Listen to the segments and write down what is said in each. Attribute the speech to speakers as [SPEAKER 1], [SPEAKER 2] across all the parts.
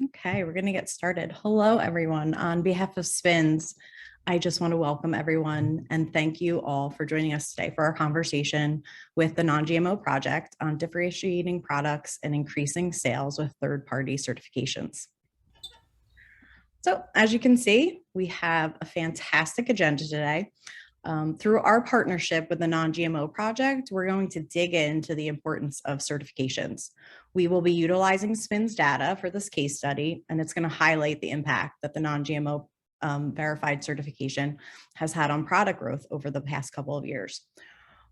[SPEAKER 1] Okay, we're going to get started. Hello, everyone. On behalf of SPINS, I just want to welcome everyone and thank you all for joining us today for our conversation with the Non-GMO Project on differentiating products and increasing sales with third-party certifications. So, as you can see, we have a fantastic agenda today. Through our partnership with the Non-GMO Project, we're going to dig into the importance of certifications. We will be utilizing SPINS data for this case study, and it's going to highlight the impact that the Non-GMO verified certification has had on product growth over the past couple of years.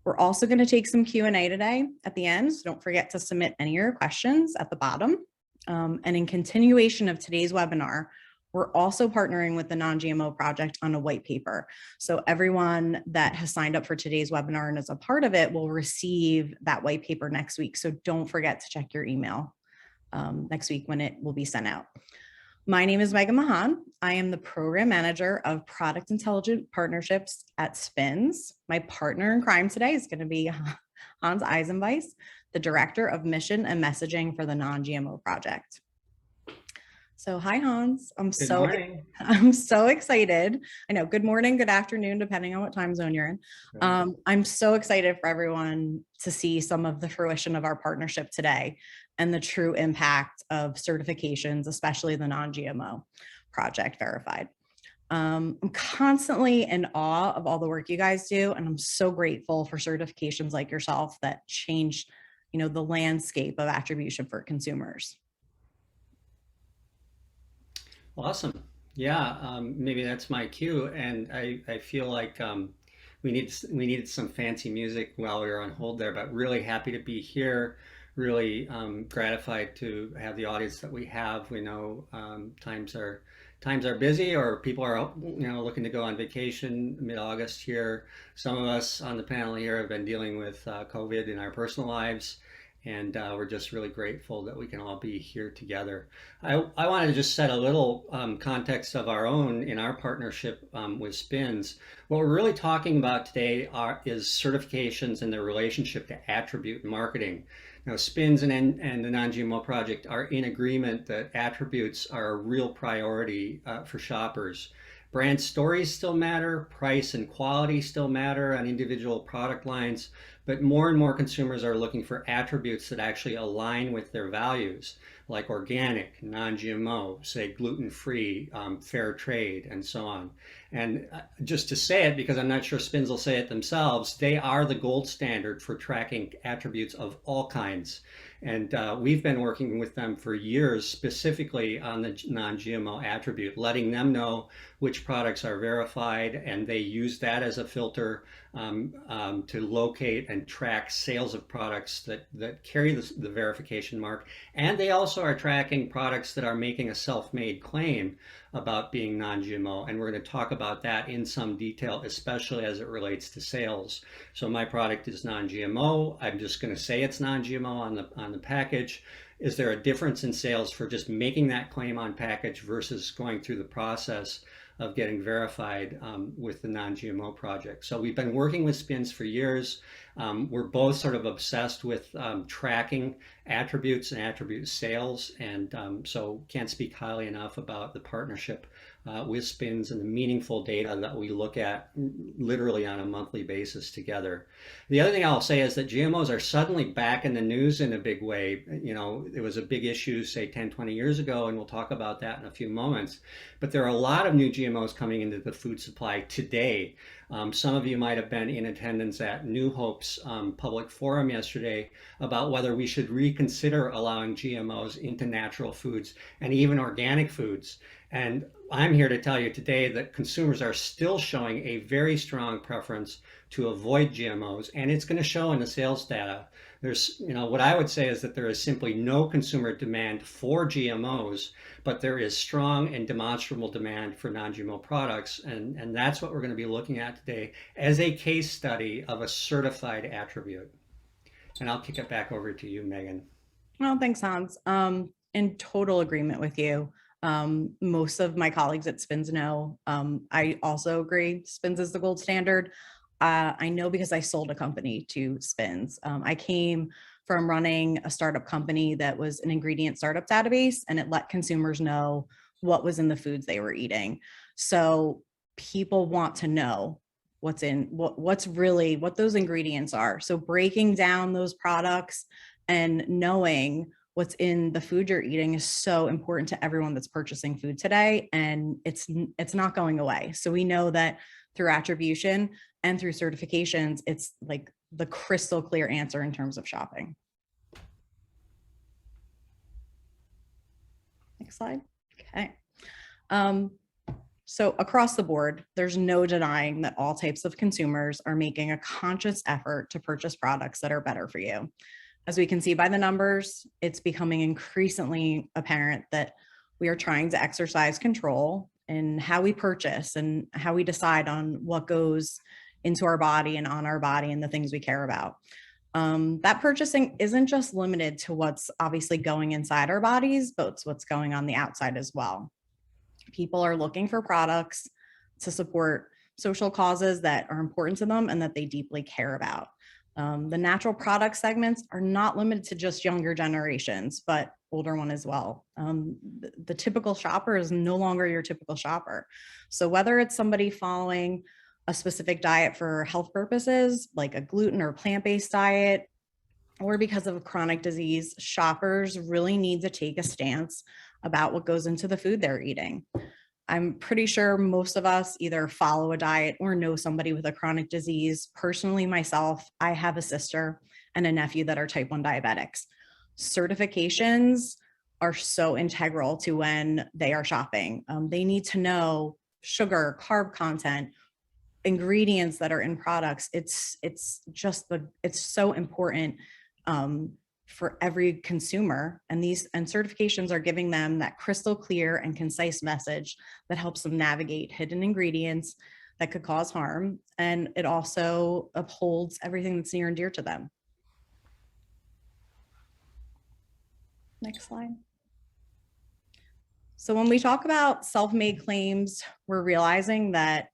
[SPEAKER 1] We're also going to take some Q&A today at the end, so don't forget to submit any of your questions at the bottom. And in continuation of today's webinar, we're also partnering with the Non-GMO Project on a white paper. So everyone that has signed up for today's webinar and is a part of it will receive that white paper next week. So don't forget to check your email next week when it will be sent out. My name is Megan Mahan. I am the Program Manager of Product Intelligent Partnerships at SPINS. My partner in crime today is going to be Hans Eisenweiss, the Director of Mission and Messaging for the Non-GMO Project. So hi, Hans. I'm so excited. I know, good morning, good afternoon, depending on what time zone you're in. I'm so excited for everyone to see some of the fruition of our partnership today and the true impact of certifications, especially the Non-GMO Project verified. I'm constantly in awe of all the work you guys do, and I'm so grateful for certifications like yourself that change, the landscape of attribution for consumers.
[SPEAKER 2] Awesome. Yeah, maybe that's my cue. And I feel like we needed some fancy music while we were on hold there, but really happy to be here. Really gratified to have the audience that we have. We know times are busy, or people are looking to go on vacation mid-August here. Some of us on the panel here have been dealing with COVID in our personal lives. And we're just really grateful that we can all be here together. I wanted to just set a little context of our own in our partnership with SPINS. What we're really talking about today is certifications and their relationship to attribute marketing. Now, SPINS and the Non-GMO Project are in agreement that attributes are a real priority for shoppers. Brand stories still matter, price and quality still matter on individual product lines, but more and more consumers are looking for attributes that actually align with their values, like organic, non-GMO, say gluten-free, fair trade, and so on. And just to say it, because I'm not sure SPINS will say it themselves, they are the gold standard for tracking attributes of all kinds. And we've been working with them for years, specifically on the non-GMO attribute, letting them know which products are verified, and they use that as a filter to locate and track sales of products that carry the verification mark. And they also are tracking products that are making a self-made claim about being non-GMO. And we're going to talk about that in some detail, especially as it relates to sales. So my product is non-GMO. I'm just going to say it's non-GMO on the package. Is there a difference in sales for just making that claim on package versus going through the process of getting verified with the Non-GMO Project? So we've been working with SPINS for years. We're both sort of obsessed with tracking attributes and attribute sales, and so can't speak highly enough about the partnership with SPINS and the meaningful data that we look at literally on a monthly basis together. The other thing I'll say is that GMOs are suddenly back in the news in a big way. It was a big issue, say 10, 20 years ago, and we'll talk about that in a few moments. But there are a lot of new GMOs coming into the food supply today. Some of you might have been in attendance at New Hope's public forum yesterday about whether we should reconsider allowing GMOs into natural foods and even organic foods. And I'm here to tell you today that consumers are still showing a very strong preference to avoid GMOs, and it's going to show in the sales data. There's, what I would say is that there is simply no consumer demand for GMOs, but there is strong and demonstrable demand for non-GMO products. And that's what we're going to be looking at today as a case study of a certified attribute. And I'll kick it back over to you, Megan.
[SPEAKER 1] Well, thanks, Hans. In total agreement with you. Most of my colleagues at SPINS know. I also agree SPINS is the gold standard. I know because I sold a company to SPINS. I came from running a startup company that was an ingredient startup database, and it let consumers know what was in the foods they were eating. So people want to know what's in what's really what those ingredients are. So breaking down those products and knowing what's in the food you're eating is so important to everyone that's purchasing food today, and it's not going away. So we know that through attribution and through certifications, it's like the crystal clear answer in terms of shopping. Next slide. Okay. So across the board, there's no denying that all types of consumers are making a conscious effort to purchase products that are better for you. As we can see by the numbers, it's becoming increasingly apparent that we are trying to exercise control in how we purchase and how we decide on what goes into our body and on our body and the things we care about. That purchasing isn't just limited to what's obviously going inside our bodies, but it's what's going on the outside as well. People are looking for products to support social causes that are important to them and that they deeply care about. The natural product segments are not limited to just younger generations, but older one as well. The typical shopper is no longer your typical shopper. So whether it's somebody following a specific diet for health purposes, like a gluten or plant-based diet, or because of a chronic disease, shoppers really need to take a stance about what goes into the food they're eating. I'm pretty sure most of us either follow a diet or know somebody with a chronic disease. Personally, myself, I have a sister and a nephew that are type 1 diabetics. Certifications are so integral to when they are shopping. They need to know sugar, carb content, ingredients that are in products. It's so important for every consumer, and certifications are giving them that crystal clear and concise message that helps them navigate hidden ingredients that could cause harm, and it also upholds everything that's near and dear to them. Next slide. So when we talk about self-made claims, we're realizing that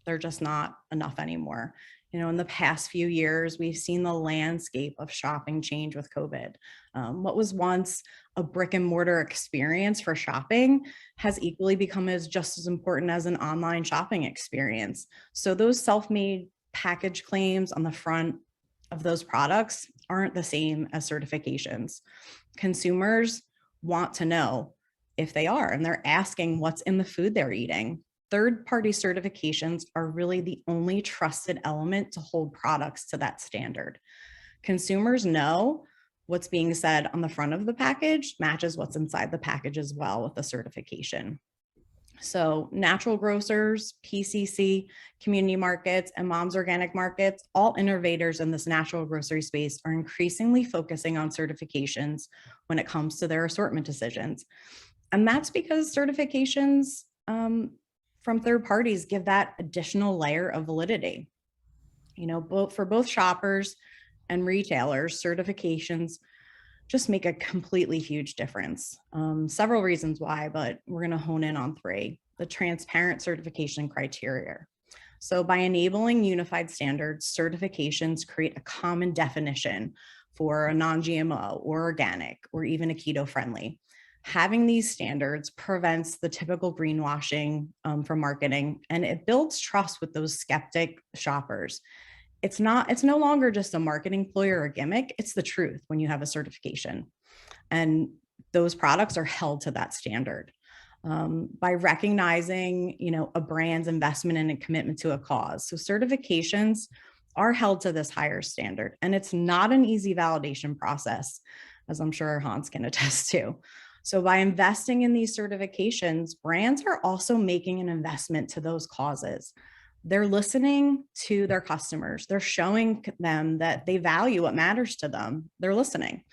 [SPEAKER 1] they're just not enough anymore. In the past few years, we've seen the landscape of shopping change with COVID. What was once a brick and mortar experience for shopping has equally become just as important as an online shopping experience. So those self-made package claims on the front of those products aren't the same as certifications. Consumers want to know if they are, and they're asking what's in the food they're eating. Third-party certifications are really the only trusted element to hold products to that standard. Consumers know what's being said on the front of the package matches what's inside the package as well with the certification. So natural grocers, PCC, community markets, and Mom's Organic Markets, all innovators in this natural grocery space, are increasingly focusing on certifications when it comes to their assortment decisions. And that's because certifications from third parties give that additional layer of validity. For both shoppers and retailers, certifications just make a completely huge difference. Several reasons why, but we're going to hone in on 3. The transparent certification criteria. So by enabling unified standards, certifications create a common definition for a non-GMO or organic or even a keto friendly. Having these standards prevents the typical greenwashing from marketing, and it builds trust with those skeptic shoppers. It's no longer just a marketing ploy or a gimmick. It's the truth when you have a certification, and those products are held to that standard. By recognizing, a brand's investment and a commitment to a cause. So certifications are held to this higher standard, and it's not an easy validation process, as I'm sure Hans can attest to. So by investing in these certifications, brands are also making an investment to those causes. They're listening to their customers. They're showing them that they value what matters to them. They're listening,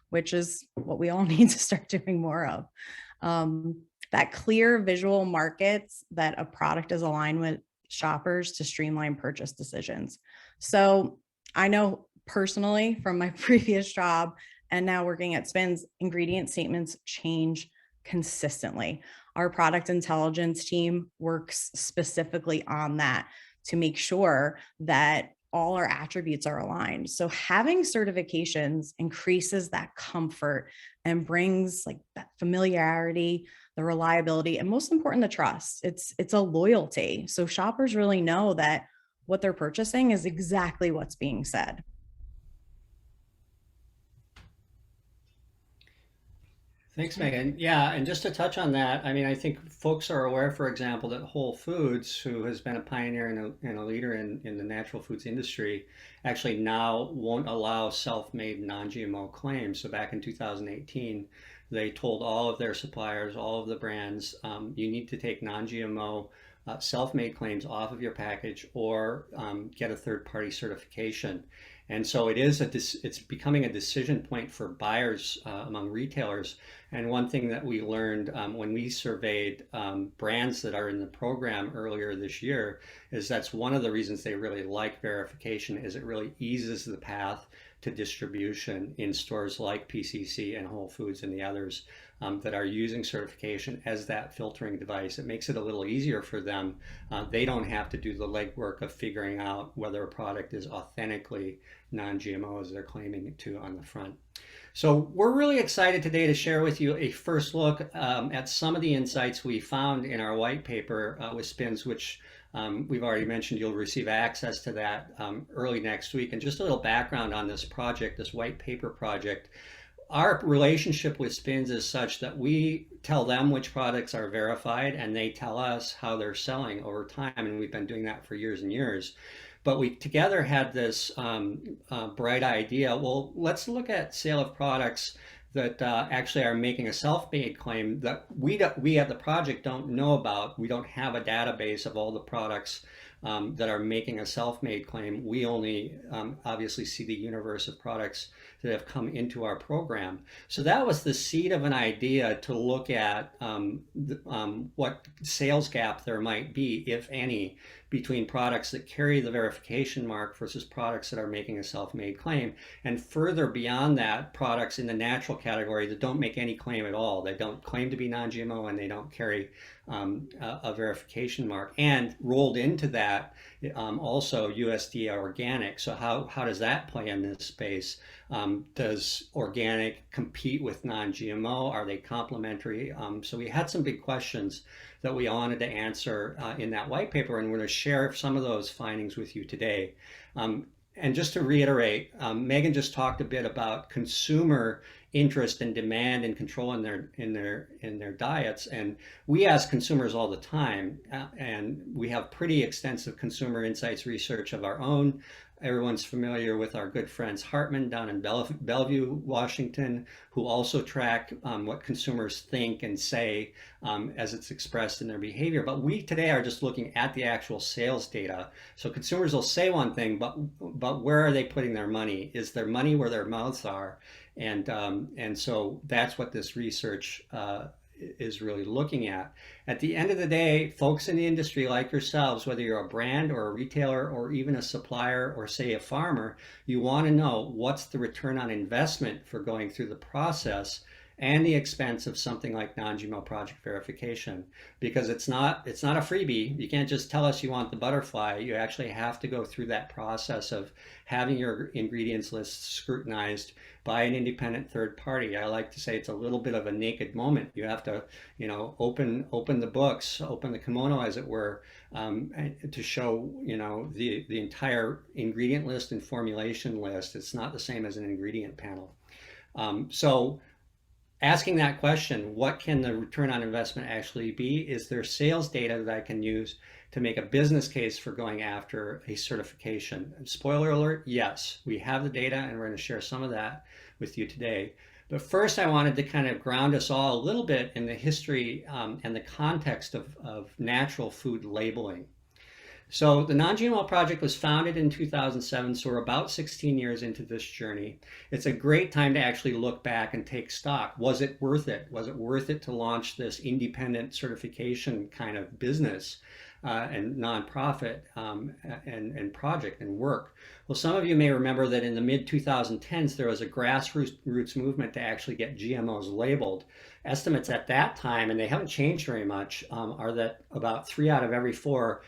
[SPEAKER 1] which is what we all need to start doing more of. That clear visual markets that a product is aligned with shoppers to streamline purchase decisions. So I know personally from my previous job and now working at Spins, ingredient statements change consistently. Our product intelligence team works specifically on that to make sure that all our attributes are aligned. So having certifications increases that comfort and brings like that familiarity, the reliability, and most important, the trust. It's a loyalty. So shoppers really know that what they're purchasing is exactly what's being said.
[SPEAKER 2] Thanks, Megan. Yeah, and just to touch on that, I mean, I think folks are aware, for example, that Whole Foods, who has been a pioneer and a leader in the natural foods industry, actually now won't allow self-made non-GMO claims. So back in 2018, they told all of their suppliers, all of the brands, you need to take non-GMO self-made claims off of your package or get a third-party certification. And so it's becoming a decision point for buyers among retailers. And one thing that we learned when we surveyed brands that are in the program earlier this year is that's one of the reasons they really like verification is it really eases the path to distribution in stores like PCC and Whole Foods and the others that are using certification as that filtering device. It makes it a little easier for them. They don't have to do the legwork of figuring out whether a product is authentically non-GMO as they're claiming it to on the front. So we're really excited today to share with you a first look at some of the insights we found in our white paper with SPINS, which we've already mentioned. You'll receive access to that early next week. And just a little background on this project, this white paper project. Our relationship with SPINS is such that we tell them which products are verified and they tell us how they're selling over time. And we've been doing that for years and years. But we together had this bright idea. Well, let's look at sale of products that actually are making a self-made claim that we at the project don't know about. We don't have a database of all the products that are making a self-made claim. We only obviously see the universe of products that have come into our program. So that was the seed of an idea to look at what sales gap there might be, if any, between products that carry the verification mark versus products that are making a self-made claim. And further beyond that, products in the natural category that don't make any claim at all. They don't claim to be non-GMO and they don't carry a verification mark. And rolled into that also USDA organic. So how does that play in this space? Does organic compete with non-GMO? Are they complementary? So we had some big questions that we wanted to answer in that white paper, and we're going to share some of those findings with you today. And just to reiterate, Megan just talked a bit about consumer interest and demand and control in their diets, and we ask consumers all the time, and we have pretty extensive consumer insights research of our own. Everyone's familiar with our good friends Hartman down in Bellevue, Washington, who also track what consumers think and say as it's expressed in their behavior. But we today are just looking at the actual sales data. So consumers will say one thing, but where are they putting their money? Is their money where their mouths are? And so that's what this research is really looking at. At the end of the day, folks in the industry like yourselves, whether you're a brand or a retailer or even a supplier or say a farmer, you want to know what's the return on investment for going through the process and the expense of something like non-GMO project verification, because it's not a freebie. You can't just tell us you want the butterfly. You actually have to go through that process of having your ingredients list scrutinized by an independent third party. I like to say it's a little bit of a naked moment. You have to, open the books, open the kimono, as it were, to show, the entire ingredient list and formulation list. It's not the same as an ingredient panel. So asking that question, what can the return on investment actually be? Is there sales data that I can use to make a business case for going after a certification? And spoiler alert, yes, we have the data and we're going to share some of that with you today. But first, I wanted to kind of ground us all a little bit in the history and the context of natural food labeling. So the Non-GMO Project was founded in 2007, so we're about 16 years into this journey. It's a great time to actually look back and take stock. Was it worth it? Was it worth it to launch this independent certification kind of business? and nonprofit and project and work. Well, some of you may remember that in the mid 2010s, there was a grassroots movement to actually get GMOs labeled. Estimates at that time, and they haven't changed very much, are that about 3 out of every 4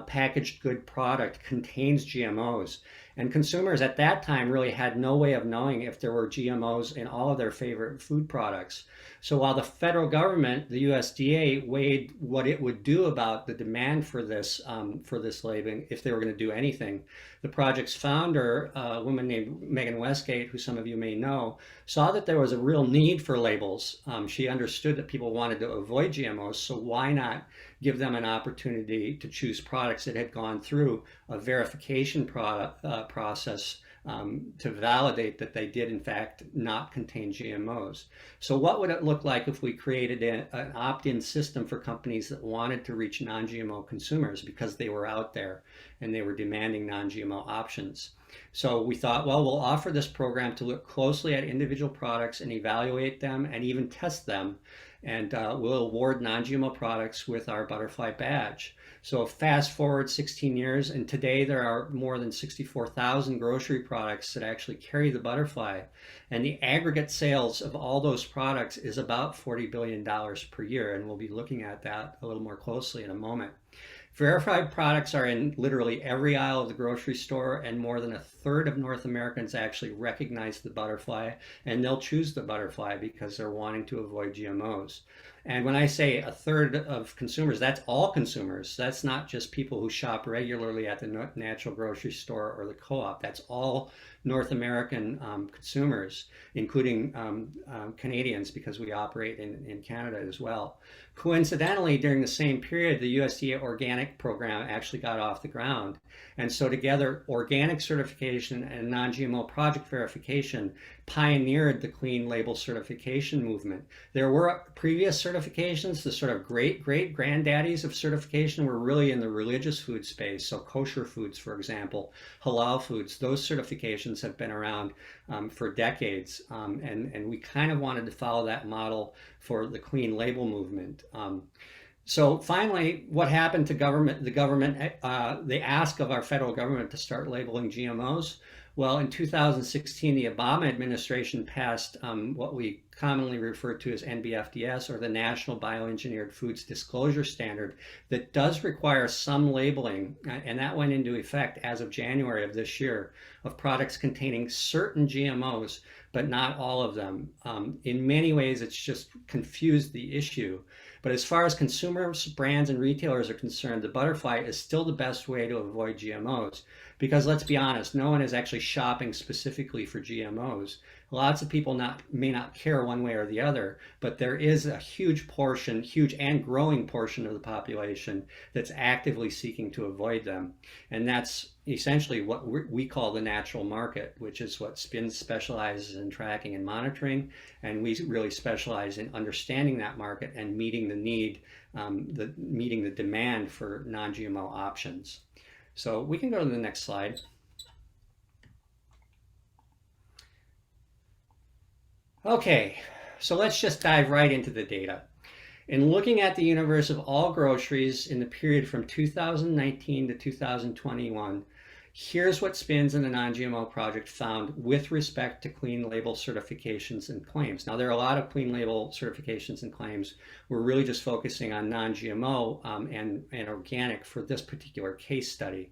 [SPEAKER 2] packaged good product contains GMOs. And consumers at that time really had no way of knowing if there were GMOs in all of their favorite food products. So while the federal government, the USDA, weighed what it would do about the demand for this labeling, if they were going to do anything, the project's founder, a woman named Megan Westgate, who some of you may know, saw that there was a real need for labels. She understood that people wanted to avoid GMOs, so why not give them an opportunity to choose products that had gone through a verification process to validate that they did in fact not contain GMOs. So what would it look like if we created an opt-in system for companies that wanted to reach non-GMO consumers because they were out there and they were demanding non-GMO options? So we thought, well, we'll offer this program to look closely at individual products and evaluate them and even test them. And we'll award non-GMO products with our butterfly badge. So fast forward 16 years, and today there are more than 64,000 grocery products that actually carry the butterfly. And the aggregate sales of all those products is about $40 billion per year. And we'll be looking at that a little more closely in a moment. Verified products are in literally every aisle of the grocery store, and more than a third of North Americans actually recognize the butterfly, and they'll choose the butterfly because they're wanting to avoid GMOs. And when I say a third of consumers, that's all consumers. That's not just people who shop regularly at the natural grocery store or the co-op. That's all North American consumers, including Canadians, because we operate in Canada as well. Coincidentally, during the same period, the USDA organic program actually got off the ground. And so together, organic certification and non-GMO project verification pioneered the clean label certification movement. There were previous certifications. The sort of great granddaddies of certification were really in the religious food space. So kosher foods, for example, halal foods, those certifications have been around for decades. And we kind of wanted to follow that model for the clean label movement. So finally, what happened to government? The ask of our federal government to start labeling GMOs. Well, in 2016, the Obama administration passed what we commonly refer to as NBFDS, or the National Bioengineered Foods Disclosure Standard, that does require some labeling, and that went into effect as of January of this year, of products containing certain GMOs, but not all of them. In many ways, it's just confused the issue. But as far as consumers, brands, and retailers are concerned, the butterfly is still the best way to avoid GMOs. Because let's be honest, no one is actually shopping specifically for GMOs. Lots of people may not care one way or the other, but there is a huge and growing portion of the population that's actively seeking to avoid them. And that's essentially what we call the natural market, which is what SPINS specializes in tracking and monitoring. And we really specialize in understanding that market and meeting the need, meeting the demand for non-GMO options. So we can go to the next slide. Okay, so let's just dive right into the data. In looking at the universe of all groceries in the period from 2019 to 2021, here's what SPINS and the Non-GMO Project found with respect to clean label certifications and claims. Now, there are a lot of clean label certifications and claims. We're really just focusing on non-GMO and organic for this particular case study.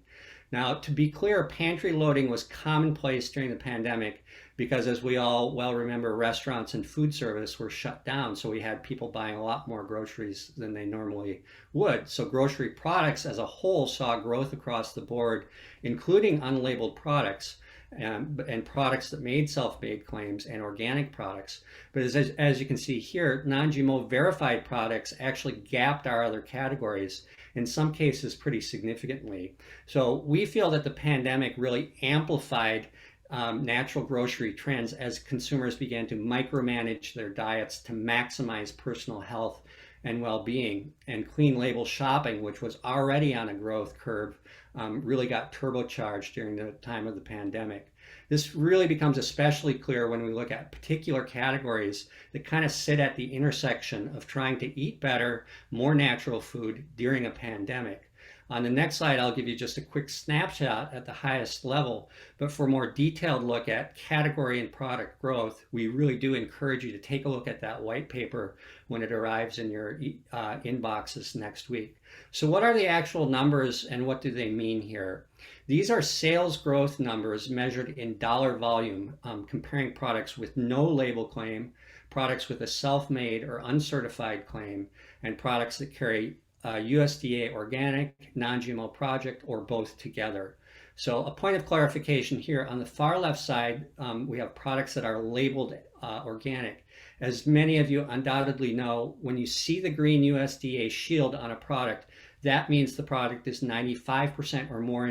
[SPEAKER 2] Now, to be clear, pantry loading was commonplace during the pandemic because, as we all well remember, restaurants and food service were shut down. So we had people buying a lot more groceries than they normally would. So grocery products as a whole saw growth across the board, including unlabeled products and products that made self-made claims and organic products. But as you can see here, non-GMO verified products actually gapped our other categories, in some cases pretty significantly. So we feel that the pandemic really amplified natural grocery trends as consumers began to micromanage their diets to maximize personal health and well-being. And clean label shopping, which was already on a growth curve, really got turbocharged during the time of the pandemic. This really becomes especially clear when we look at particular categories that kind of sit at the intersection of trying to eat better, more natural food during a pandemic. On the next slide, I'll give you just a quick snapshot at the highest level, but for a more detailed look at category and product growth, we really do encourage you to take a look at that white paper when it arrives in your inboxes next week. So what are the actual numbers and what do they mean here? These are sales growth numbers measured in dollar volume, comparing products with no label claim, products with a self-made or uncertified claim, and products that carry USDA organic, non-GMO project, or both together. So a point of clarification here, on the far left side, we have products that are labeled organic. As many of you undoubtedly know, when you see the green USDA shield on a product, that means the product is 95% or more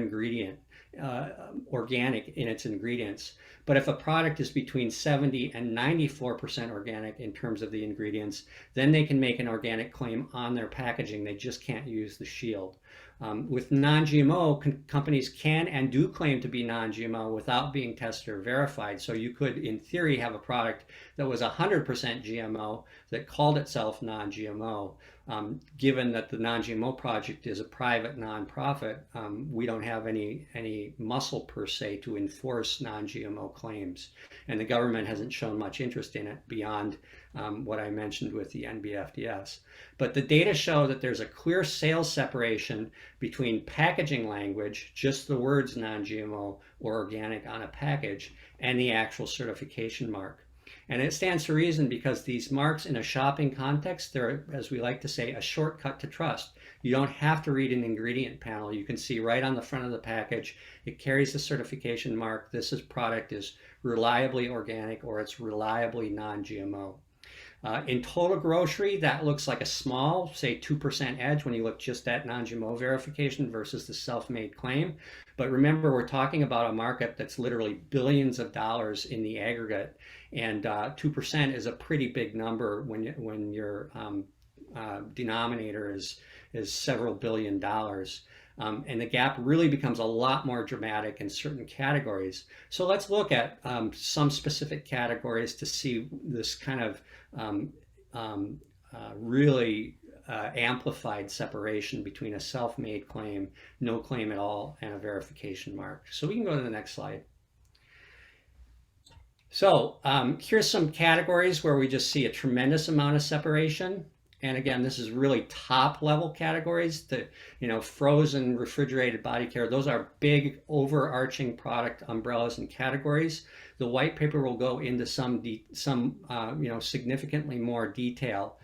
[SPEAKER 2] organic in its ingredients. But if a product is between 70 and 94% organic in terms of the ingredients, then they can make an organic claim on their packaging. They just can't use the shield. With non-GMO, companies can and do claim to be non-GMO without being tested or verified. So you could, in theory, have a product that was 100% GMO that called itself non-GMO. Given that the non-GMO project is a private nonprofit, we don't have any muscle per se to enforce non-GMO claims. And the government hasn't shown much interest in it beyond what I mentioned with the NBFDS. But the data show that there's a clear sales separation between packaging language, just the words non-GMO or organic on a package, and the actual certification mark. And it stands to reason because these marks in a shopping context, they're, as we like to say, a shortcut to trust. You don't have to read an ingredient panel. You can see right on the front of the package, it carries the certification mark. This product is reliably organic or it's reliably non-GMO. In total grocery, that looks like a small, say 2% edge when you look just at non-GMO verification versus the self-made claim. But remember, we're talking about a market that's literally billions of dollars in the aggregate, and 2% is a pretty big number when your denominator is several billion dollars. And the gap really becomes a lot more dramatic in certain categories. So let's look at some specific categories to see this kind of really amplified separation between a self-made claim, no claim at all, and a verification mark. So we can go to the next slide. So here's some categories where we just see a tremendous amount of separation. And again, this is really top level categories. The frozen, refrigerated body care, those are big overarching product umbrellas and categories. The white paper will go into some significantly more detail.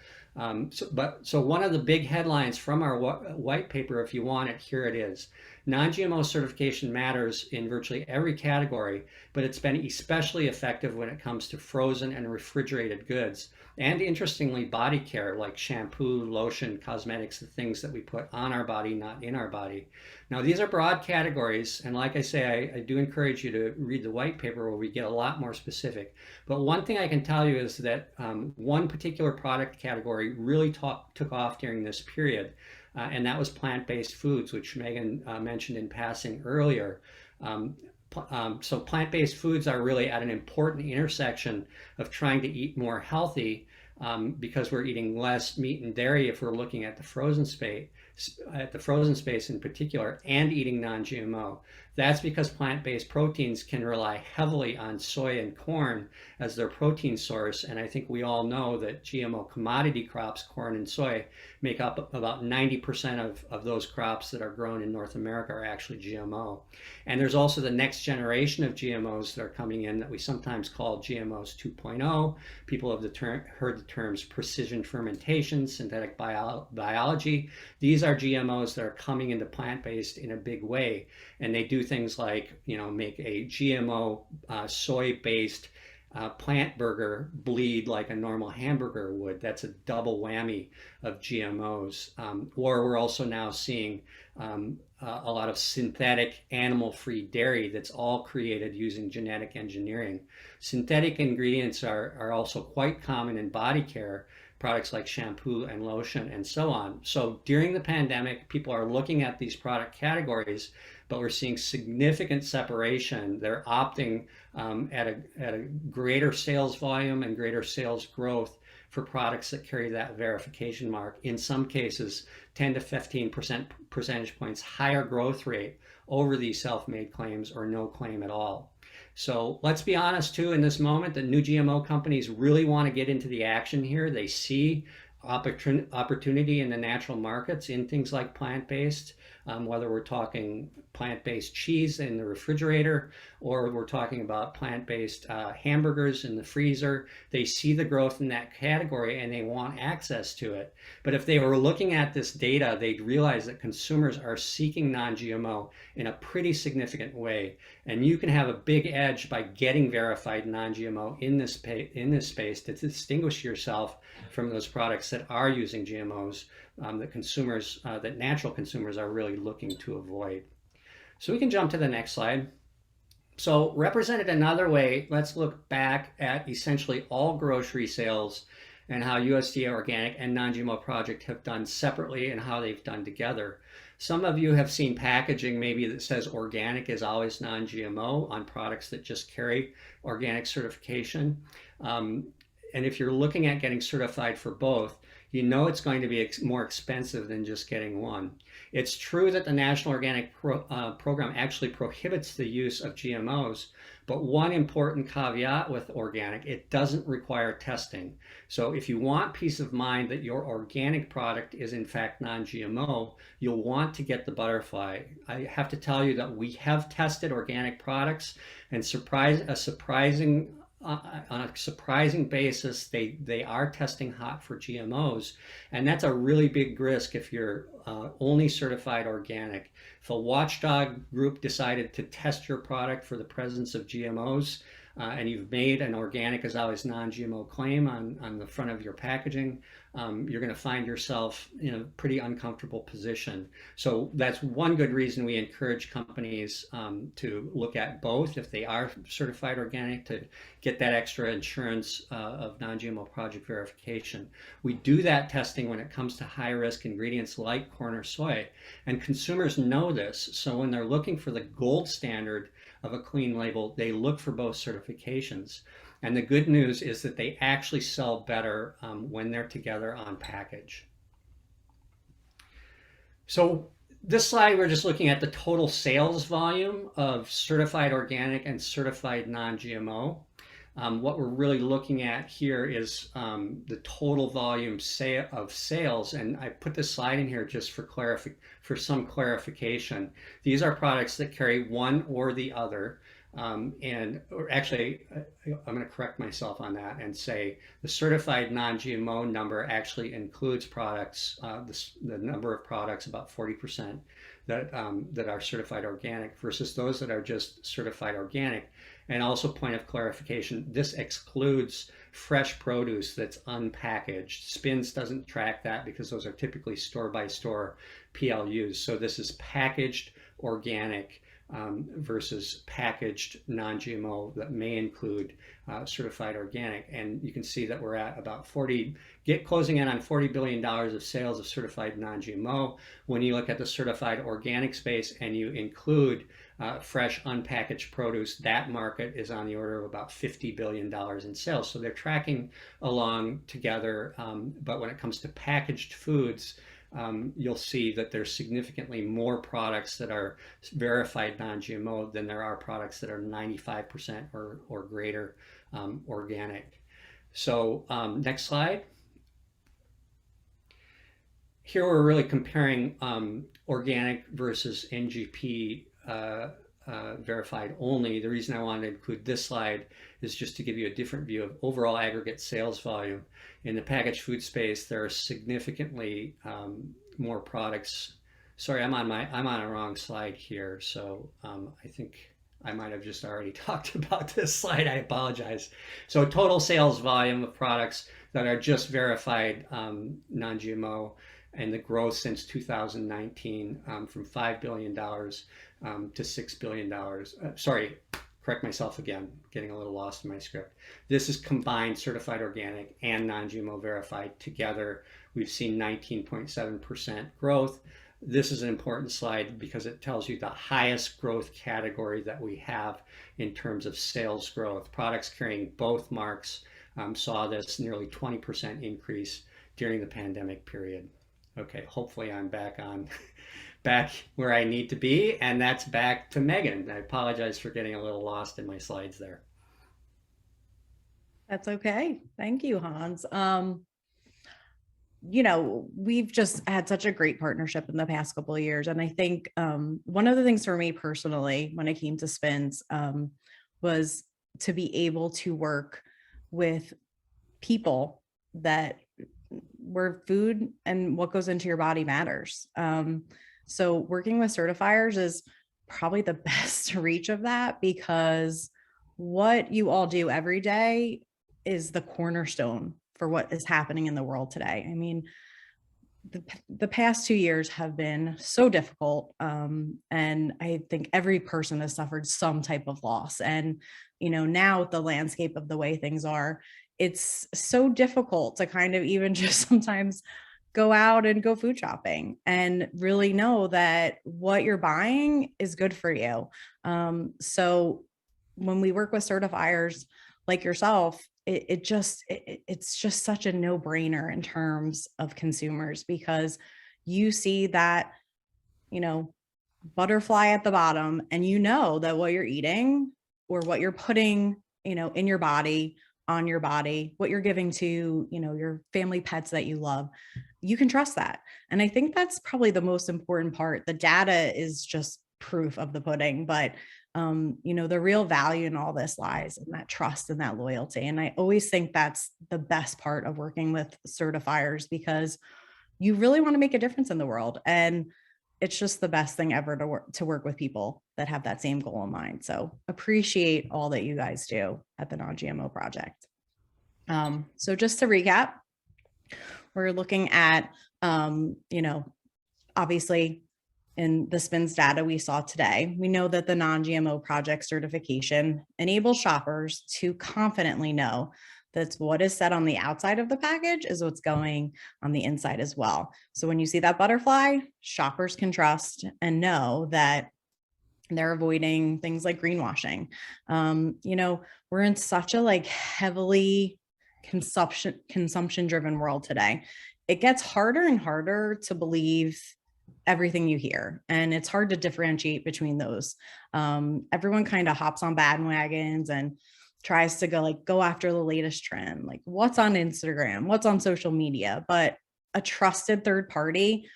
[SPEAKER 2] So one of the big headlines from our white paper, if you want it, here it is. Non-GMO certification matters in virtually every category, but it's been especially effective when it comes to frozen and refrigerated goods. And interestingly, body care like shampoo, lotion, cosmetics, the things that we put on our body, not in our body. Now, these are broad categories, and like I say, I do encourage you to read the white paper where we get a lot more specific. But one thing I can tell you is that one particular product category really took off during this period, and that was plant-based foods, which Megan mentioned in passing earlier. So plant-based foods are really at an important intersection of trying to eat more healthy because we're eating less meat and dairy if we're looking at the frozen space, in particular, and eating non-GMO. That's because plant-based proteins can rely heavily on soy and corn as their protein source, and I think we all know that GMO commodity crops, corn and soy, make up about 90% of those crops that are grown in North America are actually GMO. And there's also the next generation of GMOs that are coming in that we sometimes call GMOs 2.0. People have heard the terms precision fermentation, synthetic biology. These are GMOs that are coming into plant-based in a big way, and they do things like make a GMO soy-based plant burger bleed like a normal hamburger would. That's a double whammy of GMOs. Or we're also now seeing a lot of synthetic animal-free dairy that's all created using genetic engineering. Synthetic ingredients are also quite common in body care, products like shampoo and lotion and so on. So during the pandemic, people are looking at these product categories, but we're seeing significant separation. They're opting at a greater sales volume and greater sales growth for products that carry that verification mark. In some cases, 10 to 15 percentage points higher growth rate over these self-made claims or no claim at all. So let's be honest too, in this moment, the new GMO companies really want to get into the action here. They see opportunity in the natural markets in things like plant-based, whether we're talking plant-based cheese in the refrigerator or we're talking about plant-based hamburgers in the freezer. They see the growth in that category and they want access to it. But if they were looking at this data, they'd realize that consumers are seeking non-GMO in a pretty significant way. And you can have a big edge by getting verified non-GMO in this space to distinguish yourself from those products that are using GMOs that natural consumers are really looking to avoid. So we can jump to the next slide. So represented another way, let's look back at essentially all grocery sales and how USDA Organic and Non-GMO Project have done separately and how they've done together. Some of you have seen packaging maybe that says organic is always non-GMO on products that just carry organic certification. And if you're looking at getting certified for both, you know it's going to be more expensive than just getting one. It's true that the National Organic Program actually prohibits the use of GMOs, but one important caveat with organic, it doesn't require testing. So if you want peace of mind that your organic product is in fact non-GMO, you'll want to get the butterfly. I have to tell you that we have tested organic products and on a surprising basis, they are testing hot for GMOs, and that's a really big risk if you're only certified organic. If a watchdog group decided to test your product for the presence of GMOs, and you've made an organic is always non-GMO claim on the front of your packaging, you're going to find yourself in a pretty uncomfortable position. So that's one good reason we encourage companies to look at both if they are certified organic, to get that extra insurance of non-GMO project verification. We do that testing when it comes to high-risk ingredients like corn or soy, and consumers know this. So when they're looking for the gold standard of a clean label, they look for both certifications. And the good news is that they actually sell better when they're together on package. So this slide, we're just looking at the total sales volume of certified organic and certified non-GMO. What we're really looking at here is the total volume of sales, and I put this slide in here just for some clarification. These are products that carry one or the other, or actually, I'm going to correct myself on that and say the certified non-GMO number actually includes products, the number of products, about 40% that are certified organic versus those that are just certified organic. And also, point of clarification, this excludes fresh produce that's unpackaged. SPINS doesn't track that because those are typically store-by-store PLUs. So this is packaged organic versus packaged non-GMO that may include certified organic. And you can see that we're at about closing in on $40 billion of sales of certified non-GMO. When you look at the certified organic space and you include fresh unpackaged produce, that market is on the order of about $50 billion in sales. So they're tracking along together. But when it comes to packaged foods, you'll see that there's significantly more products that are verified non-GMO than there are products that are 95% or greater organic. So next slide. Here we're really comparing organic versus NGP verified only. The reason I wanted to include this slide is just to give you a different view of overall aggregate sales volume. In the packaged food space, there are significantly more products. Sorry, I'm on a wrong slide here. So I think I might have just already talked about this slide. I apologize. So total sales volume of products that are just verified non-GMO, and the growth since 2019 from $5 billion to $6 billion. Sorry, correct myself again, getting a little lost in my script. This is combined certified organic and non-GMO verified together. We've seen 19.7% growth. This is an important slide because it tells you the highest growth category that we have in terms of sales growth. Products carrying both marks saw this nearly 20% increase during the pandemic period. Okay, hopefully I'm back on back where I need to be, and that's back to Megan. I apologize for getting a little lost in my slides there.
[SPEAKER 1] That's okay. Thank you, Hans. We've just had such a great partnership in the past couple of years. And I think one of the things for me personally, when it came to spins, was to be able to work with people that where food and what goes into your body matters. So working with certifiers is probably the best reach of that, because what you all do every day is the cornerstone for what is happening in the world today. I mean, the past 2 years have been so difficult. And I think every person has suffered some type of loss. And, now with the landscape of the way things are, it's so difficult to kind of even just sometimes go out and go food shopping and really know that what you're buying is good for you. So when we work with certifiers like yourself, it's just such a no-brainer in terms of consumers, because you see that, you know, butterfly at the bottom, and you know that what you're eating or what you're putting, in your body, on your body, what you're giving to, your family pets that you love, you can trust that. And I think that's probably the most important part. The data is just proof of the pudding, but the real value in all this lies in that trust and that loyalty. And I always think that's the best part of working with certifiers, because you really want to make a difference in the world. And it's just the best thing ever to work with people that have that same goal in mind. So appreciate all that you guys do at the Non-GMO project. So just to recap, we're looking at, obviously in the SPINS data we saw today, we know that the Non-GMO project certification enables shoppers to confidently know that what is said on the outside of the package is what's going on the inside as well. So when you see that butterfly, shoppers can trust and know that they're avoiding things like greenwashing. We're in such a heavily consumption driven world today. It gets harder and harder to believe everything you hear, and it's hard to differentiate between those. Everyone kind of hops on bandwagons and tries to go after the latest trend, like what's on Instagram, what's on social media. But a trusted third party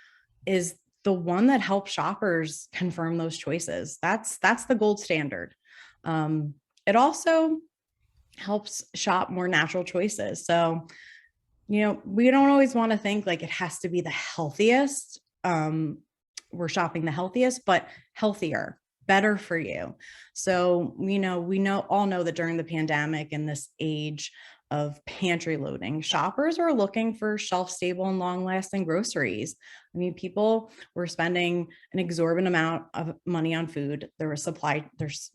[SPEAKER 1] is the one that helps shoppers confirm those choices. That's the gold standard. It also helps shop more natural choices. So, we don't always want to think like it has to be the healthiest. We're shopping the healthiest, but healthier, better for you. So, we all know that during the pandemic and this age of pantry loading, shoppers are looking for shelf-stable and long-lasting groceries. I mean, people were spending an exorbitant amount of money on food. There's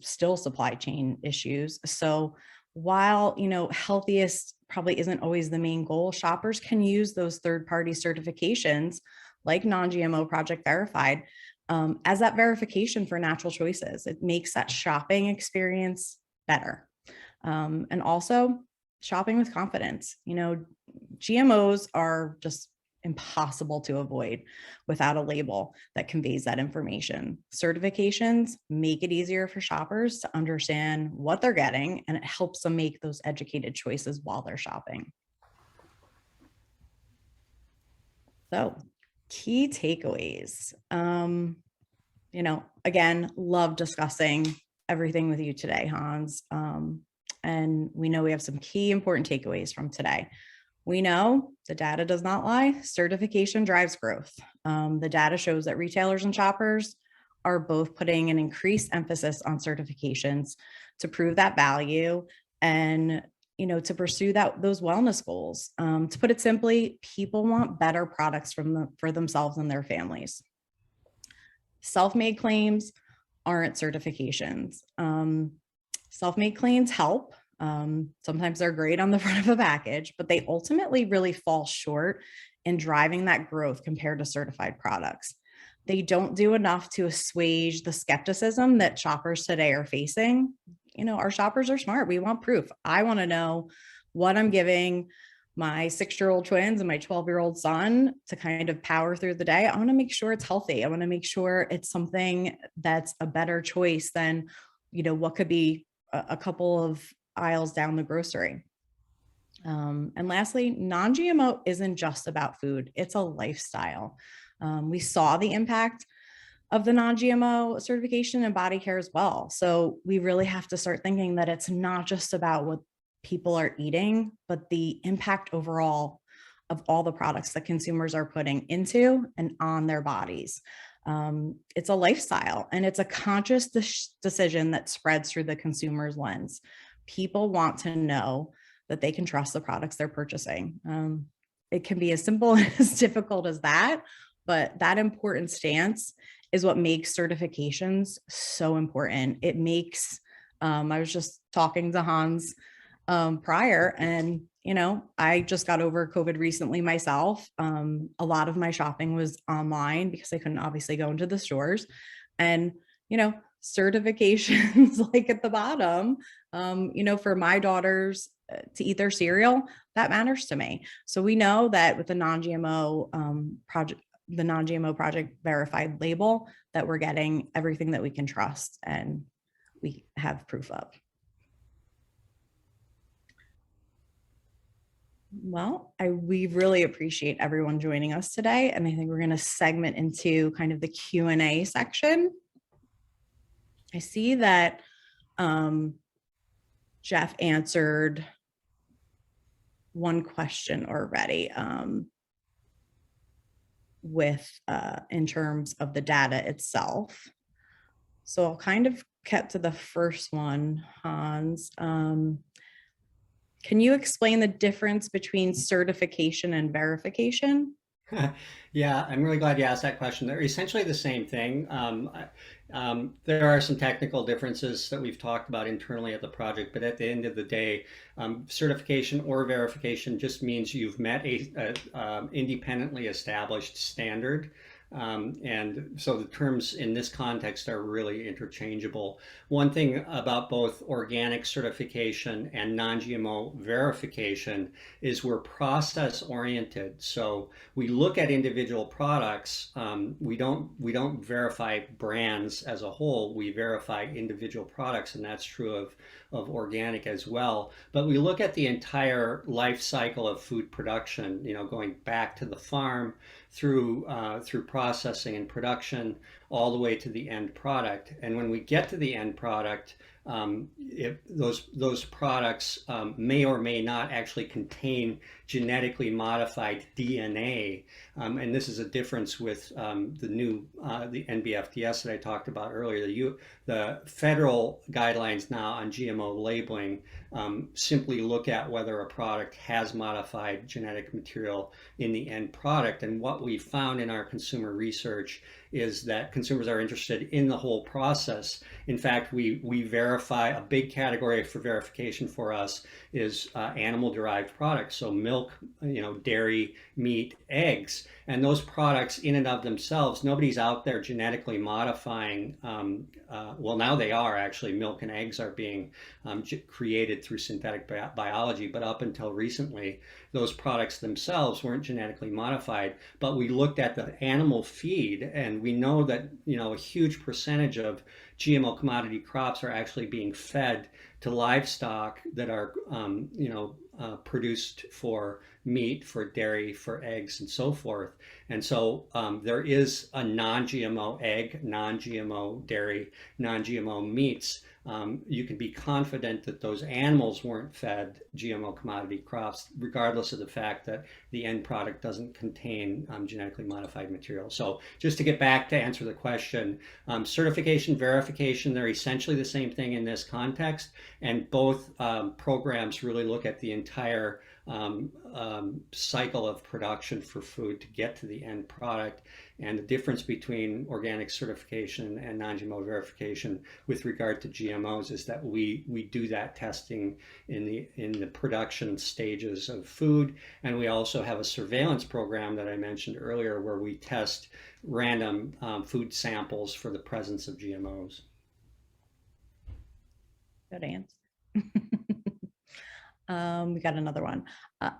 [SPEAKER 1] still supply chain issues. So while, healthiest probably isn't always the main goal, shoppers can use those third-party certifications like Non-GMO Project Verified as that verification for natural choices. It makes that shopping experience better. And also shopping with confidence. GMOs are just impossible to avoid without a label that conveys that information. Certifications make it easier for shoppers to understand what they're getting, and it helps them make those educated choices while they're shopping. So, key takeaways. Again, love discussing everything with you today, Hans. And we know we have some key important takeaways from today. We know the data does not lie. Certification drives growth. The data shows that retailers and shoppers are both putting an increased emphasis on certifications to prove that value and to pursue those wellness goals. To put it simply, people want better products for themselves and their families. Self-made claims aren't certifications. Self-made claims help. Sometimes they're great on the front of a package, but they ultimately really fall short in driving that growth compared to certified products. They don't do enough to assuage the skepticism that shoppers today are facing. Our shoppers are smart. We want proof. I want to know what I'm giving my 6-year-old twins and my 12-year-old son to kind of power through the day. I want to make sure it's healthy. I want to make sure it's something that's a better choice than, what could be a couple of aisles down the grocery. And lastly, non-GMO isn't just about food, it's a lifestyle. We saw the impact of the non-GMO certification in body care as well. So we really have to start thinking that it's not just about what people are eating, but the impact overall of all the products that consumers are putting into and on their bodies. It's a lifestyle and it's a conscious decision that spreads through the consumer's lens. People want to know that they can trust the products they're purchasing. It can be as simple and as difficult as that, but that important stance is what makes certifications so important. It makes, I was just talking to Hans prior, and I just got over COVID recently myself. A lot of my shopping was online because I couldn't obviously go into the stores, and certifications like at the bottom, for my daughters to eat their cereal, that matters to me. So we know that with the non-GMO project, the non-GMO project verified label, that we're getting everything that we can trust and we have proof of. Well, we really appreciate everyone joining us today. And I think we're going to segment into kind of the Q&A section. I see that Jeff answered one question already with in terms of the data itself. So I'll kind of get to the first one, Hans. Can you explain the difference between certification and verification?
[SPEAKER 2] Yeah, I'm really glad you asked that question. They're essentially the same thing. There are some technical differences that we've talked about internally at the project, but at the end of the day, certification or verification just means you've met a independently established standard. And so the terms in this context are really interchangeable. One thing about both organic certification and non-GMO verification is we're process oriented. So we look at individual products. We don't verify brands as a whole. We verify individual products, and that's true of organic as well. But we look at the entire life cycle of food production. Going back to the farm through processing and production all the way to the end product. And when we get to the end product, those products may or may not actually contain genetically modified DNA, and this is a difference with the NBFDS that I talked about earlier. The federal guidelines now on GMO labeling simply look at whether a product has modified genetic material in the end product, and what we found in our consumer research is that consumers are interested in the whole process. In fact, we verify, a big category for verification for us is animal-derived products, so milk, dairy, meat, eggs, and those products in and of themselves, nobody's out there genetically modifying. Well, now they are actually. Milk and eggs are being created through synthetic biology, but up until recently, those products themselves weren't genetically modified. But we looked at the animal feed, and we know that a huge percentage of GMO commodity crops are actually being fed to livestock that are produced for meat, for dairy, for eggs, and so forth. And so there is a non-GMO egg, non-GMO dairy, non-GMO meats. You can be confident that those animals weren't fed GMO commodity crops, regardless of the fact that the end product doesn't contain genetically modified material. So just to get back to answer the question, certification, verification, they're essentially the same thing in this context. And both programs really look at the entire cycle of production for food to get to the end product. And the difference between organic certification and non-GMO verification with regard to GMOs is that we do that testing in the production stages of food, and we also have a surveillance program that I mentioned earlier where we test random food samples for the presence of GMOs.
[SPEAKER 1] Good answer. We got another one.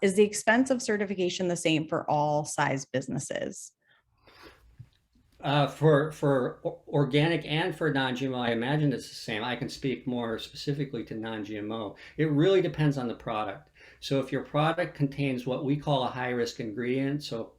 [SPEAKER 1] Is the expense of certification the same for all size businesses?
[SPEAKER 2] For organic and for non-GMO, I imagine it's the same. I can speak more specifically to non-GMO. It really depends on the product. So if your product contains what we call a high-risk ingredient, so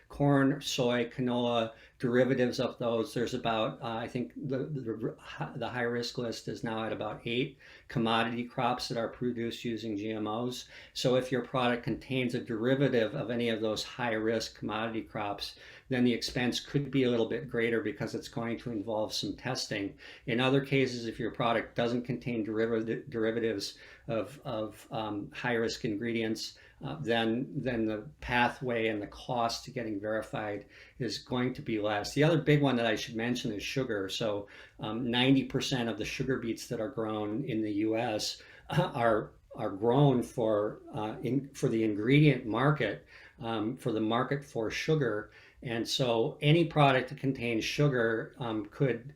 [SPEAKER 2] corn, soy, canola, derivatives of those, there's about I think the high-risk list is now at about 8 commodity crops that are produced using GMOs. So if your product contains a derivative of any of those high-risk commodity crops, then the expense could be a little bit greater because it's going to involve some testing. In other cases, if your product doesn't contain derivatives of high risk ingredients, then the pathway and the cost to getting verified is going to be less. The other big one that I should mention is sugar. So 90% of the sugar beets that are grown in the US are grown for the ingredient market, for the market for sugar. And so any product that contains sugar could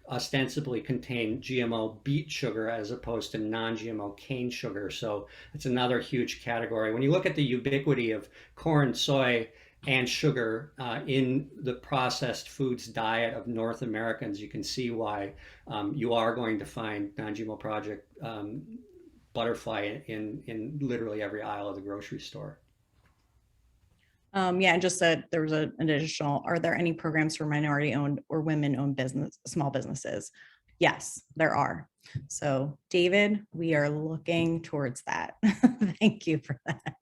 [SPEAKER 2] ostensibly contain GMO beet sugar as opposed to non-GMO cane sugar. So it's another huge category. When you look at the ubiquity of corn, soy, and sugar in the processed foods diet of North Americans, you can see why you are going to find non-GMO project butterfly in literally every aisle of the grocery store.
[SPEAKER 1] Yeah, and just that there was an additional, are there any programs for minority owned or women owned small businesses? Yes, there are. So David, we are looking towards that. Thank you for that.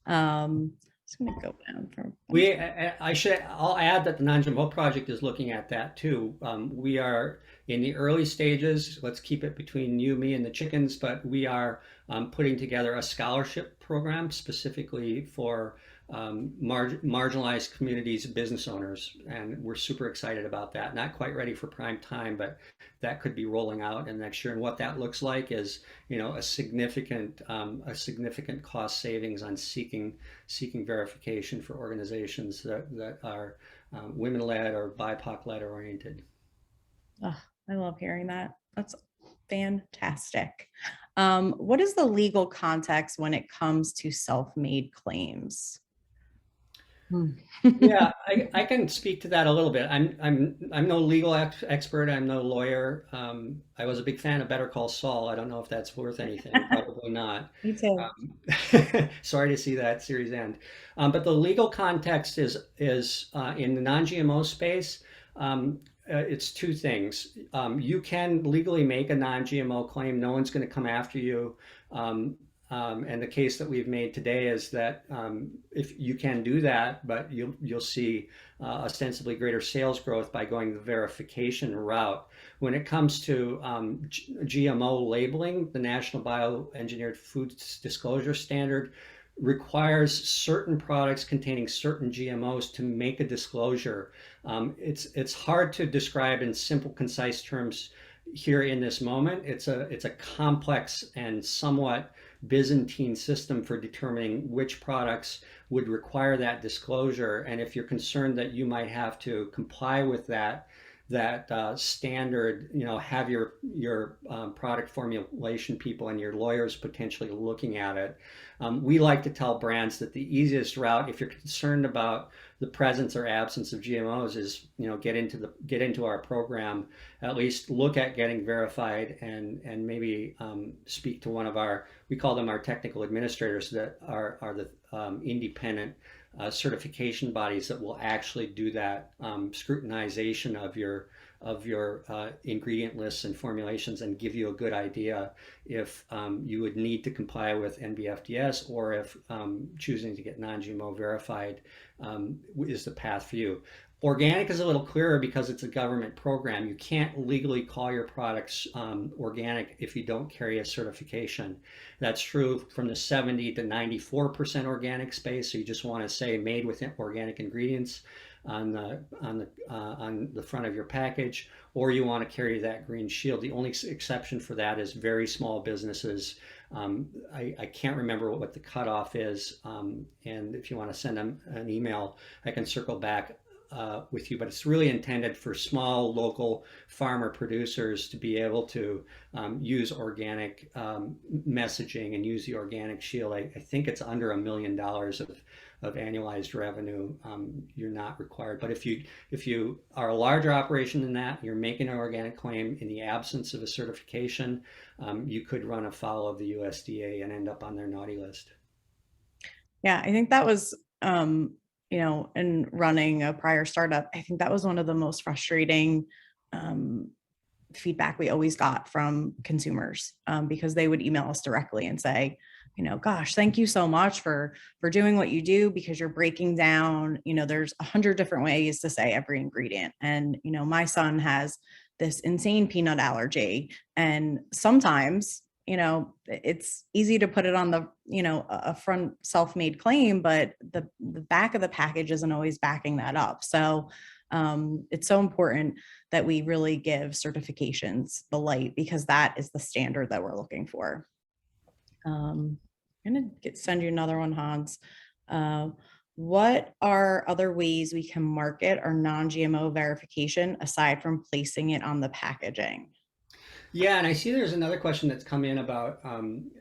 [SPEAKER 1] Just gonna go down from.
[SPEAKER 2] I'll add that the Non-GMO project is looking at that too. We are in the early stages. Let's keep it between you, me, and the chickens, but we are putting together a scholarship program specifically for marginalized communities, business owners, and we're super excited about that. Not quite ready for prime time, but that could be rolling out in next year. And what that looks like is, a significant cost savings on seeking verification for organizations that are women-led or BIPOC-led oriented.
[SPEAKER 1] Oh, I love hearing that. That's fantastic. What is the legal context when it comes to self-made claims?
[SPEAKER 2] Yeah, I can speak to that a little bit. I'm no legal expert. I'm no lawyer. I was a big fan of Better Call Saul. I don't know if that's worth anything. Probably not.
[SPEAKER 1] Me too.
[SPEAKER 2] Sorry to see that series end. But the legal context is in the non-GMO space. It's two things. You can legally make a non-GMO claim. No one's going to come after you. And the case that we've made today is that if you can do that, but you'll see ostensibly greater sales growth by going the verification route. When it comes to GMO labeling, the National Bioengineered Foods Disclosure Standard requires certain products containing certain GMOs to make a disclosure. It's hard to describe in simple, concise terms here in this moment. It's a complex and somewhat Byzantine system for determining which products would require that disclosure. And if you're concerned that you might have to comply with that standard, have your product formulation people and your lawyers potentially looking at it. We like to tell brands that the easiest route, if you're concerned about the presence or absence of GMOs, is get into our program. At least look at getting verified and maybe speak to one of we call them our technical administrators, that are the independent certification bodies that will actually do that scrutinization of your ingredient lists and formulations and give you a good idea if you would need to comply with NBFDS, or if choosing to get non-GMO verified is the path for you. Organic is a little clearer because it's a government program. You can't legally call your products organic if you don't carry a certification. That's true from the 70 to 94% organic space. So you just want to say made with organic ingredients on the front of your package, or you want to carry that green shield. The only exception for that is very small businesses. I can't remember what the cutoff is, and if you want to send them an email, I can circle back with you, but it's really intended for small local farmer producers to be able to use organic messaging and use the organic shield. I think it's under $1 million of annualized revenue. You're not required, but if you are a larger operation than that, you're making an organic claim in the absence of a certification, you could run afoul of the USDA and end up on their naughty list.
[SPEAKER 1] Yeah, I think that was, in running a prior startup, I think that was one of the most frustrating um, feedback we always got from consumers, because they would email us directly and say, gosh, thank you so much for doing what you do, because you're breaking down, there's 100 different ways to say every ingredient. And, my son has this insane peanut allergy. And sometimes, it's easy to put it on the, a front self-made claim, but the back of the package isn't always backing that up. So it's so important that we really give certifications the light, because that is the standard that we're looking for. I'm going to send you another one, Hans. Uh, what are other ways we can market our non-GMO verification aside from placing it on the packaging?
[SPEAKER 2] Yeah, and I see there's another question that's come in about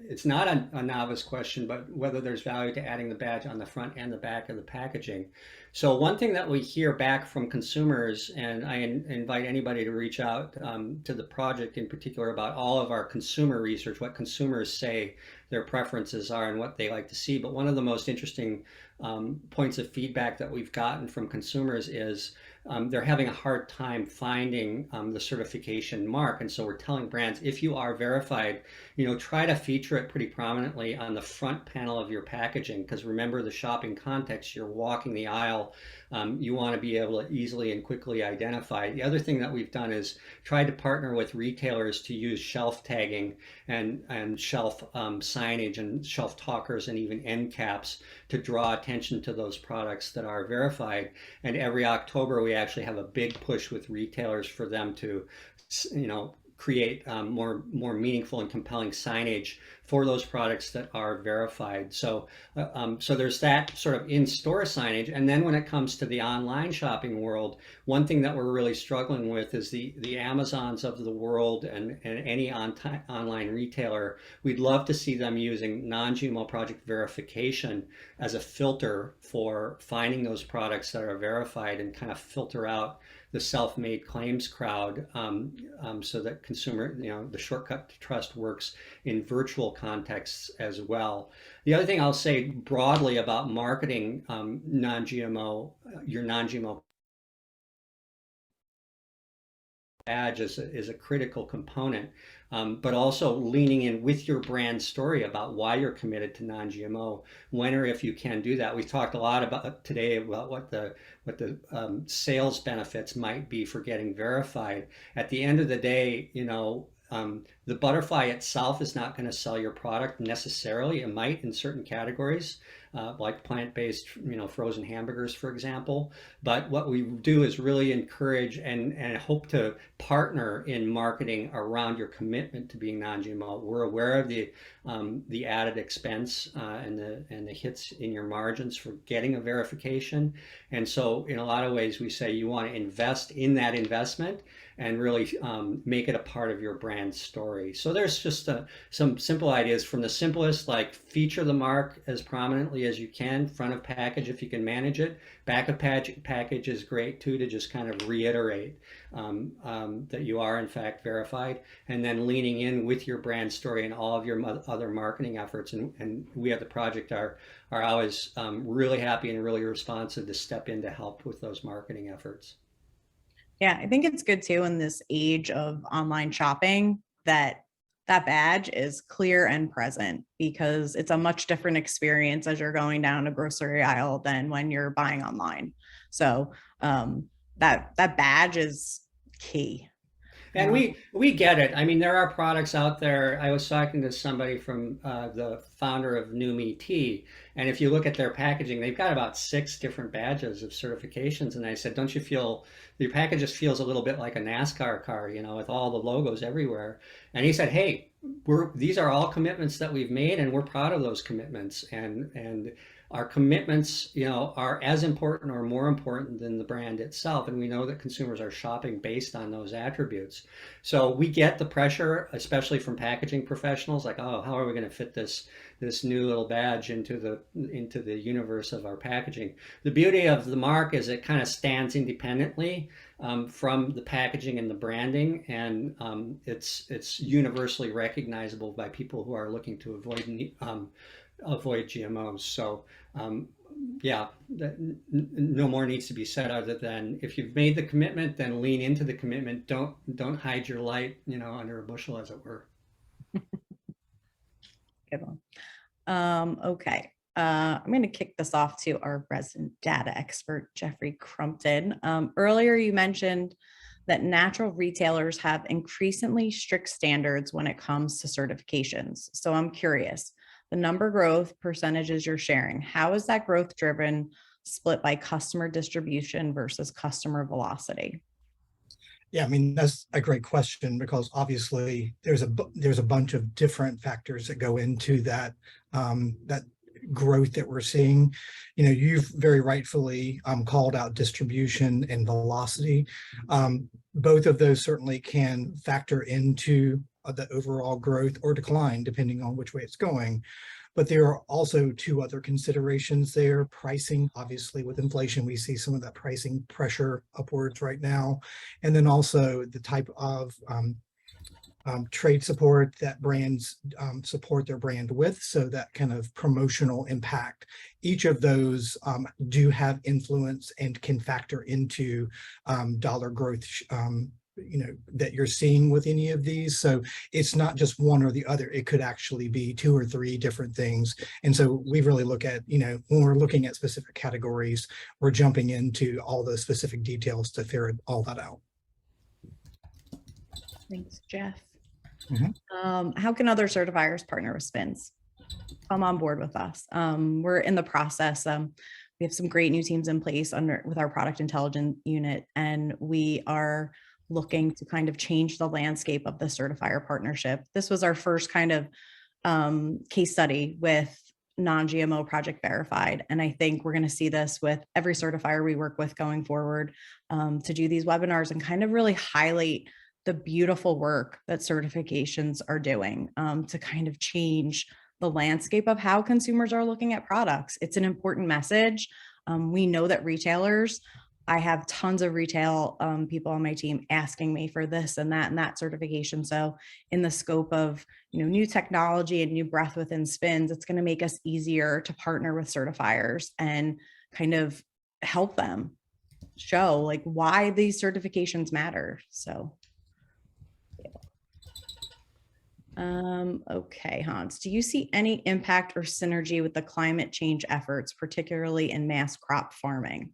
[SPEAKER 2] it's not a novice question, but whether there's value to adding the badge on the front and the back of the packaging. So one thing that we hear back from consumers, and I invite anybody to reach out to the project in particular about all of our consumer research, what consumers say their preferences are and what they like to see. But one of the most interesting points of feedback that we've gotten from consumers is they're having a hard time finding the certification mark. And so we're telling brands, if you are verified, try to feature it pretty prominently on the front panel of your packaging, because remember the shopping context, you're walking the aisle. You want to be able to easily and quickly identify. The other thing that we've done is tried to partner with retailers to use shelf tagging and shelf signage and shelf talkers and even end caps to draw attention to those products that are verified. And every October we actually have a big push with retailers for them to, create more meaningful and compelling signage for those products that are verified. So there's that sort of in-store signage. And then when it comes to the online shopping world, one thing that we're really struggling with is the Amazons of the world and any online retailer. We'd love to see them using non-GMO project verification as a filter for finding those products that are verified and kind of filter out the self-made claims crowd, so that consumer, the shortcut to trust works in virtual contexts as well. The other thing I'll say broadly about marketing non-GMO, your non-GMO badge is a critical component, but also leaning in with your brand story about why you're committed to non-GMO, when or if you can do that. We talked a lot about today about what the sales benefits might be for getting verified. At the end of the day, the butterfly itself is not going to sell your product necessarily. It might in certain categories, like plant-based, frozen hamburgers, for example. But what we do is really encourage and hope to partner in marketing around your commitment to being non-GMO. We're aware of the added expense and the hits in your margins for getting a verification. And so in a lot of ways, we say you want to invest in that investment and really make it a part of your brand story. So there's just some simple ideas, from the simplest, like feature the mark as prominently as you can, front of package if you can manage it. Back of package is great too, to just kind of reiterate that you are in fact verified, and then leaning in with your brand story and all of your other marketing efforts. And we at the project are always really happy and really responsive to step in to help with those marketing efforts.
[SPEAKER 1] Yeah, I think it's good too in this age of online shopping that badge is clear and present, because it's a much different experience as you're going down a grocery aisle than when you're buying online. So that badge is key.
[SPEAKER 2] And we get it. I mean, there are products out there. I was talking to somebody from the founder of New Me Tea, and if you look at their packaging, they've got about 6 different badges of certifications. And I said, don't you feel your package just feels a little bit like a NASCAR car, with all the logos everywhere? And he said, hey, these are all commitments that we've made, and we're proud of those commitments. And our commitments, are as important or more important than the brand itself. And we know that consumers are shopping based on those attributes. So we get the pressure, especially from packaging professionals, like, oh, how are we going to fit this new little badge into the universe of our packaging? The beauty of the mark is it kind of stands independently from the packaging and the branding, and it's universally recognizable by people who are looking to avoid GMOs. So yeah, no more needs to be said other than if you've made the commitment, then lean into the commitment. Don't hide your light, under a bushel, as it were.
[SPEAKER 1] Good one. Okay. I'm going to kick this off to our resident data expert, Jeffrey Crumpton. Earlier, you mentioned that natural retailers have increasingly strict standards when it comes to certifications. So I'm curious, the number growth percentages you're sharing, how is that growth driven, split by customer distribution versus customer velocity?
[SPEAKER 3] Yeah, I mean, that's a great question because obviously there's a bunch of different factors that go into that growth that we're seeing. You've very rightfully called out distribution and velocity. Both of those certainly can factor into the overall growth or decline, depending on which way it's going. But there are also two other considerations there. Pricing, obviously, with inflation, we see some of that pricing pressure upwards right now. And then also the type of trade support that brands support their brand with. So that kind of promotional impact. Each of those do have influence and can factor into dollar growth that you're seeing with any of these. So it's not just one or the other. It could actually be two or three different things. And so we really look at, when we're looking at specific categories, we're jumping into all the specific details to ferret all that out.
[SPEAKER 1] Thanks, Jeff. How can other certifiers partner with Spins? Come on board with us. We're in the process. We have some great new teams in place with our product intelligence unit, and we are looking to kind of change the landscape of the certifier partnership. This was our first kind of case study with non-GMO Project Verified. And I think we're going to see this with every certifier we work with going forward, to do these webinars and kind of really highlight the beautiful work that certifications are doing, to kind of change the landscape of how consumers are looking at products. It's an important message. We know that retailers, I have tons of retail people on my team asking me for this and that certification. So in the scope of new technology and new breath within Spins, it's going to make us easier to partner with certifiers and kind of help them show like why these certifications matter. So okay, Hans, do you see any impact or synergy with the climate change efforts, particularly in mass crop farming?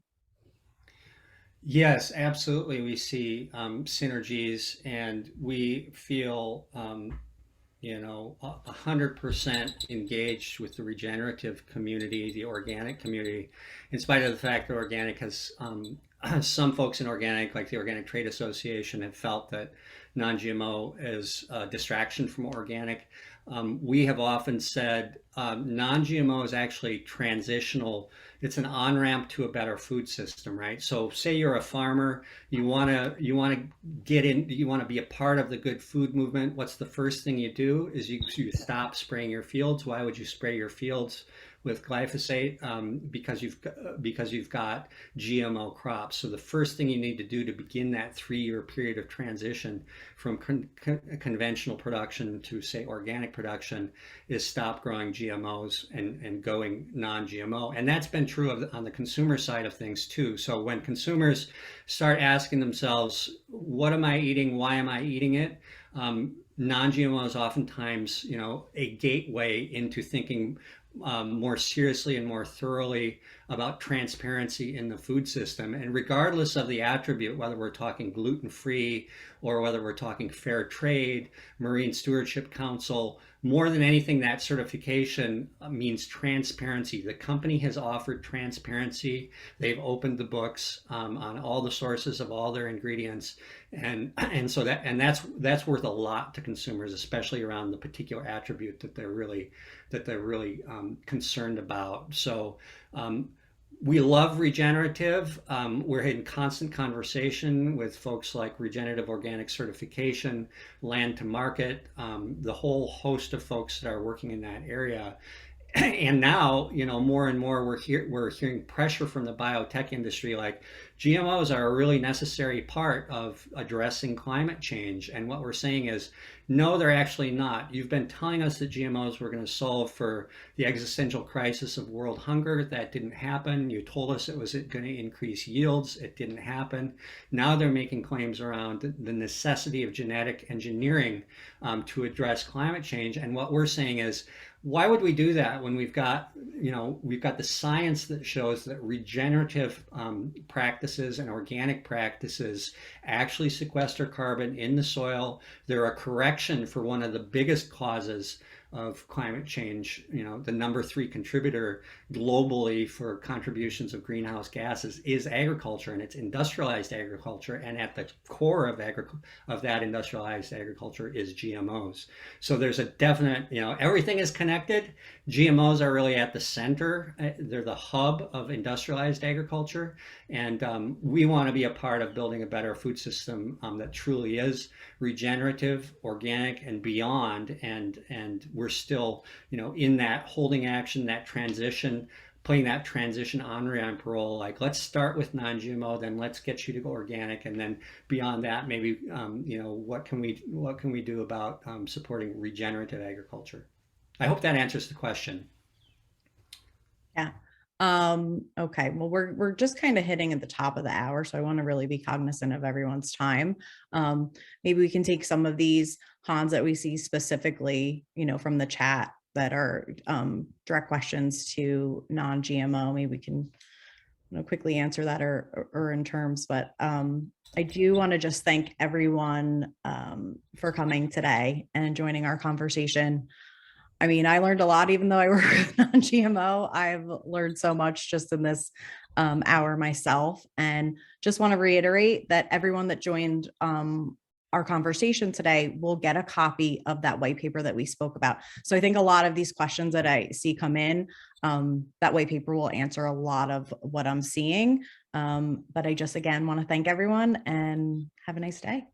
[SPEAKER 2] Yes, absolutely. We see synergies, and we feel 100% engaged with the regenerative community, the organic community, in spite of the fact that organic has some folks in organic, like the Organic Trade Association, have felt that non-GMO is a distraction from organic. We have often said non-GMO is actually transitional. It's an on-ramp to a better food system, right? So say you're a farmer, you want to get in, you want to be a part of the good food movement. What's the first thing you do is you stop spraying your fields. Why would you spray your fields with glyphosate? Because you've got GMO crops. So the first thing you need to do to begin that 3-year period of transition from conventional production to, say, organic production is stop growing GMOs and going non-GMO. And that's been true on the consumer side of things too. So when consumers start asking themselves, what am I eating? Why am I eating it? Non-GMO is oftentimes, a gateway into thinking more seriously and more thoroughly about transparency in the food system. And regardless of the attribute, whether we're talking gluten-free or whether we're talking fair trade, Marine Stewardship Council, more than anything, that certification means transparency. The company has offered transparency. They've opened the books on all the sources of all their ingredients, and that's worth a lot to consumers, especially around the particular attribute that they're really concerned about. So. We love regenerative. We're in constant conversation with folks like Regenerative Organic Certification, Land to Market, the whole host of folks that are working in that area. And now, more and more we're hearing pressure from the biotech industry, like GMOs are a really necessary part of addressing climate change. And what we're saying is, no, they're actually not. You've been telling us that GMOs were going to solve for the existential crisis of world hunger. That didn't happen. You told us it was going to increase yields. It didn't happen. Now they're making claims around the necessity of genetic engineering to address climate change. And what we're saying is, why would we do that when we've got the science that shows that regenerative practices and organic practices actually sequester carbon in the soil? They're a correction for one of the biggest causes of climate change. The number 3 contributor globally for contributions of greenhouse gases is agriculture, and it's industrialized agriculture. And at the core of that industrialized agriculture is GMOs. So there's a definite, everything is connected. GMOs are really at the center. They're the hub of industrialized agriculture. And we want to be a part of building a better food system that truly is regenerative, organic, and beyond. And we're still, in that holding action, that transition, playing that transition on parole. Like, let's start with non-GMO, then let's get you to go organic, and then beyond that, maybe what can we do about supporting regenerative agriculture? I hope that answers the question.
[SPEAKER 1] Yeah. Okay. Well, we're just kind of hitting at the top of the hour, so I want to really be cognizant of everyone's time. Maybe we can take some of these, Hans, that we see specifically, from the chat that are direct questions to non-GMO. Maybe we can quickly answer that or in terms, but I do want to just thank everyone for coming today and joining our conversation. I mean, I learned a lot, even though I work with non-GMO. I've learned so much just in this hour myself, and just want to reiterate that everyone that joined our conversation today will get a copy of that white paper that we spoke about. So I think a lot of these questions that I see come in, that white paper will answer a lot of what I'm seeing. But I just, again, want to thank everyone and have a nice day.